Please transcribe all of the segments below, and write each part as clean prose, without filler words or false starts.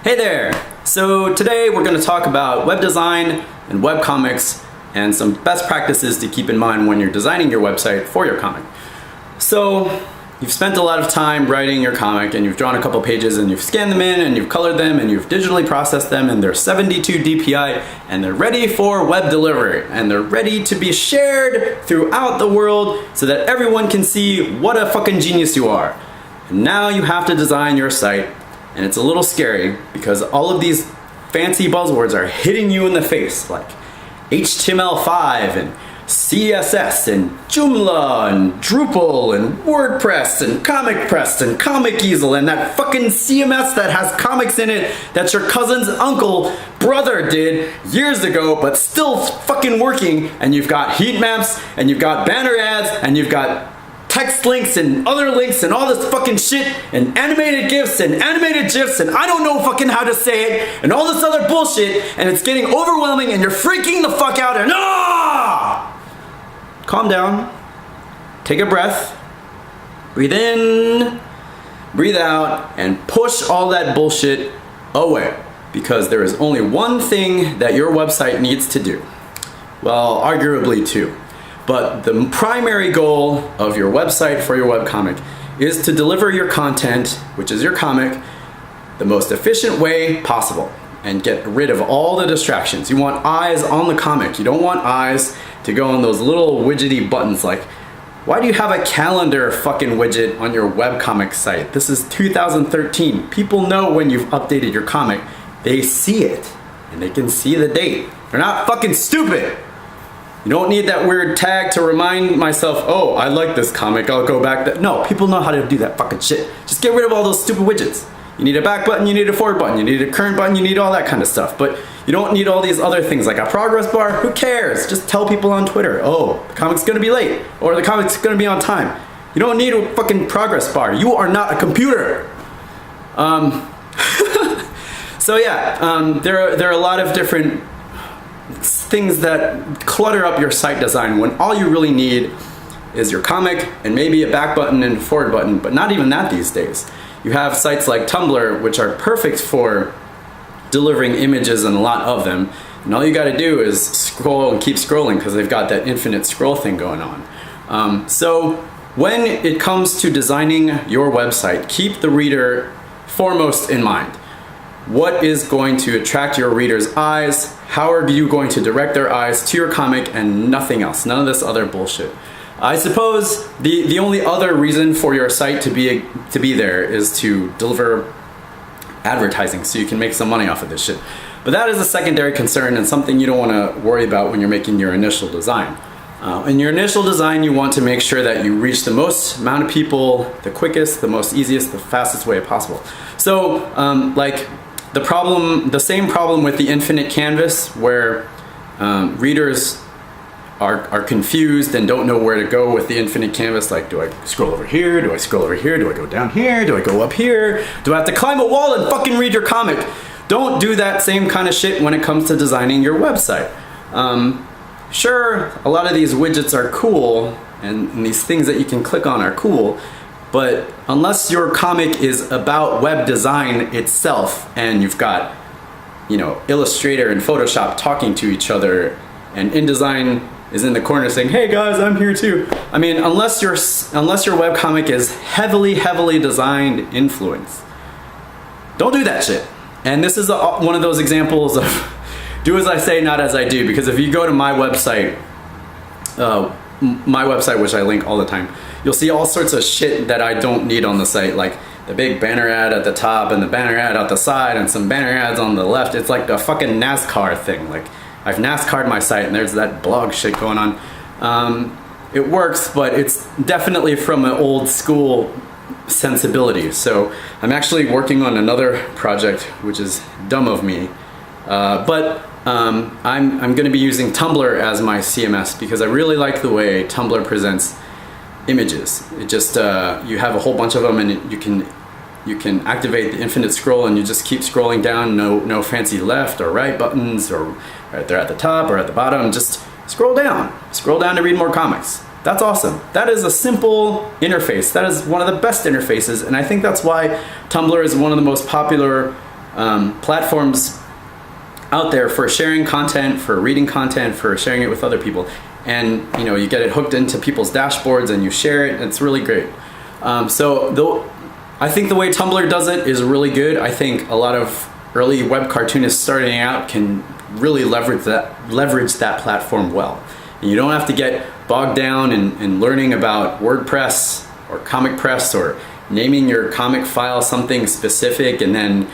Hey there! So today we're going to talk about web design and webcomics and some best practices to keep in mind when you're designing your website for your comic. So you've spent a lot of time writing your comic and you've drawn a couple pages and you've scanned them in and you've colored them and you've digitally processed them and they're 72 DPI and they're ready for web delivery and they're ready to be shared throughout the world so that everyone can see what a fucking genius you are. And now you have to design your site. And it's a little scary because all of these fancy buzzwords are hitting you in the face, like HTML5 and CSS and Joomla and Drupal and WordPress and ComicPress and Comic Easel and that fucking CMS that has comics in it that your cousin's brother did years ago but still fucking working, and you've got heat maps and you've got banner ads and you've got text links and other links and all this fucking shit and animated GIFs and animated GIFs and I don't know fucking how to say it and all this other bullshit, and it's getting overwhelming and you're freaking the fuck out and calm down, take a breath, breathe in, breathe out, and push all that bullshit away, because there is only one thing that your website needs to do. Well, arguably two. But the primary goal of your website for your webcomic is to deliver your content, which is your comic, the most efficient way possible and get rid of all the distractions. You want eyes on the comic. You don't want eyes to go on those little widgety buttons like, why do you have a calendar fucking widget on your webcomic site? This is 2013. People know when you've updated your comic. They see it and they can see the date. They're not fucking stupid. You don't need that weird tag to remind myself, oh, I like this comic, I'll go back. No, people know how to do that fucking shit. Just get rid of all those stupid widgets. You need a back button, you need a forward button, you need a current button, you need all that kind of stuff. But you don't need all these other things like a progress bar. Who cares? Just tell people on Twitter, oh, the comic's gonna be late, or the comic's gonna be on time. You don't need a fucking progress bar. You are not a computer. So yeah, there are a lot of different things that clutter up your site design when all you really need is your comic and maybe a back button and forward button, but not even that these days. You have sites like Tumblr, which are perfect for delivering images and a lot of them, and all you gotta do is scroll and keep scrolling because they've got that infinite scroll thing going on. So when it comes to designing your website, keep the reader foremost in mind. What is going to attract your reader's eyes? How are you going to direct their eyes to your comic and nothing else? None of this other bullshit. I suppose the only other reason for your site to be there is to deliver advertising so you can make some money off of this shit. But that is a secondary concern and something you don't want to worry about when you're making your initial design. In your initial design, you want to make sure that you reach the most amount of people, the quickest, the most easiest, the fastest way possible. So, like, the same problem with the infinite canvas where readers are confused and don't know where to go with the infinite canvas. Like, do I scroll over here? Do I scroll over here? Do I go down here? Do I go up here? Do I have to climb a wall and fucking read your comic? Don't do that same kind of shit when it comes to designing your website. Sure, a lot of these widgets are cool and these things that you can click on are cool, but unless your comic is about web design itself and you've got, you know, Illustrator and Photoshop talking to each other and InDesign is in the corner saying, hey guys, I'm here too. I mean, unless your webcomic is heavily designed influence, don't do that shit. And this is one of those examples of do as I say, not as I do, because if you go to my website, which I link all the time, you'll see all sorts of shit that I don't need on the site, like the big banner ad at the top and the banner ad out the side and some banner ads on the left. It's like a fucking NASCAR thing. Like, I've NASCAR'd my site and there's that blog shit going on. It works, but it's definitely from an old school sensibility. So I'm actually working on another project, which is dumb of me. I'm going to be using Tumblr as my CMS because I really like the way Tumblr presents images. It just you have a whole bunch of them and you can activate the infinite scroll and you just keep scrolling down. No fancy left or right buttons or right there at the top or at the bottom. Just scroll down to read more comics. That's awesome. That is a simple interface. That is one of the best interfaces, and I think that's why Tumblr is one of the most popular platforms out there for sharing content, for reading content, for sharing it with other people. And you get it hooked into people's dashboards and you share it. It's really great. I think the way Tumblr does it is really good. I think a lot of early web cartoonists starting out can really leverage that platform well. And you don't have to get bogged down in learning about WordPress or Comic Press or naming your comic file something specific, and then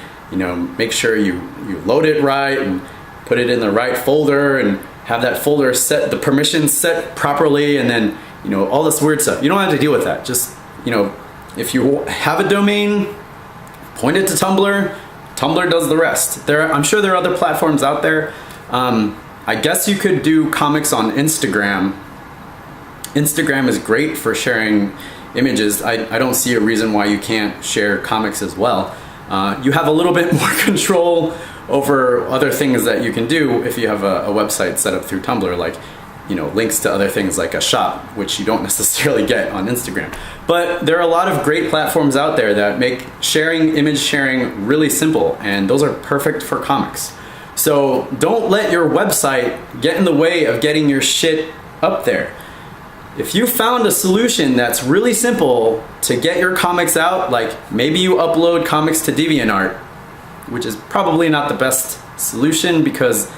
make sure you load it right and put it in the right folder and have that folder set, the permissions set properly, and then all this weird stuff. You don't have to deal with that. Just if you have a domain, point it to Tumblr. Tumblr does the rest. I'm sure there are other platforms out there. I guess you could do comics on Instagram. Instagram is great for sharing images. I don't see a reason why you can't share comics as well. You have a little bit more control over other things that you can do if you have a website set up through Tumblr, like links to other things like a shop, which you don't necessarily get on Instagram. But there are a lot of great platforms out there that make image sharing really simple, and those are perfect for comics. So don't let your website get in the way of getting your shit up there. If you found a solution that's really simple to get your comics out, like maybe you upload comics to DeviantArt, which is probably not the best solution because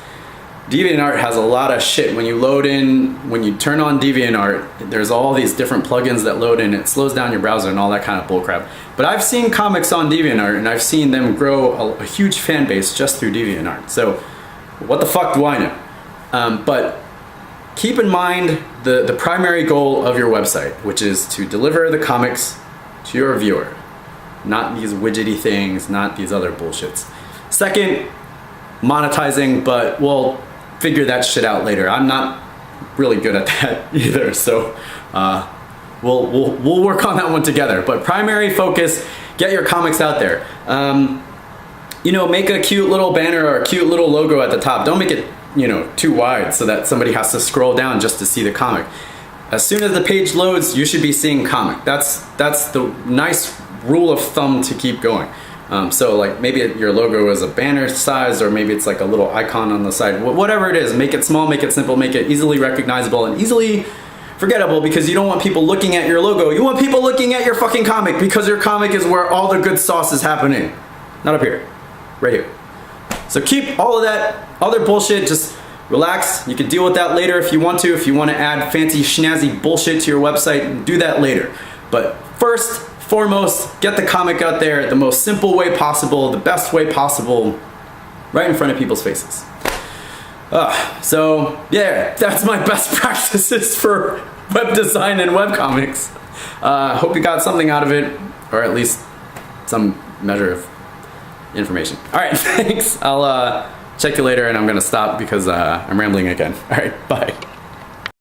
DeviantArt has a lot of shit. When you turn on DeviantArt, there's all these different plugins that load in. It slows down your browser and all that kind of bullcrap. But I've seen comics on DeviantArt, and I've seen them grow a huge fan base just through DeviantArt. So what the fuck do I know? But keep in mind the primary goal of your website, which is to deliver the comics to your viewer. Not these widgety things, not these other bullshits. Second, monetizing, but we'll figure that shit out later. I'm not really good at that either, so we'll work on that one together. But primary focus, get your comics out there. Make a cute little banner or a cute little logo at the top. Don't make it too wide so that somebody has to scroll down just to see the comic. As soon as the page loads, you should be seeing comic. That's the nice rule of thumb to keep going. So like maybe your logo is a banner size, or maybe it's like a little icon on the side. Whatever it is, make it small, make it simple, make it easily recognizable and easily forgettable, because you don't want people looking at your logo. You want people looking at your fucking comic, because your comic is where all the good sauce is happening. Not up here, right here. So keep all of that other bullshit, just relax. You can deal with that later if you want to. If you want to add fancy schnazzy bullshit to your website, do that later. But first, foremost, get the comic out there the most simple way possible, the best way possible, right in front of people's faces. So yeah, that's my best practices for web design and webcomics. Hope you got something out of it, or at least some measure of information. All right, thanks. I'll check you later, and I'm gonna stop because I'm rambling again. All right, bye.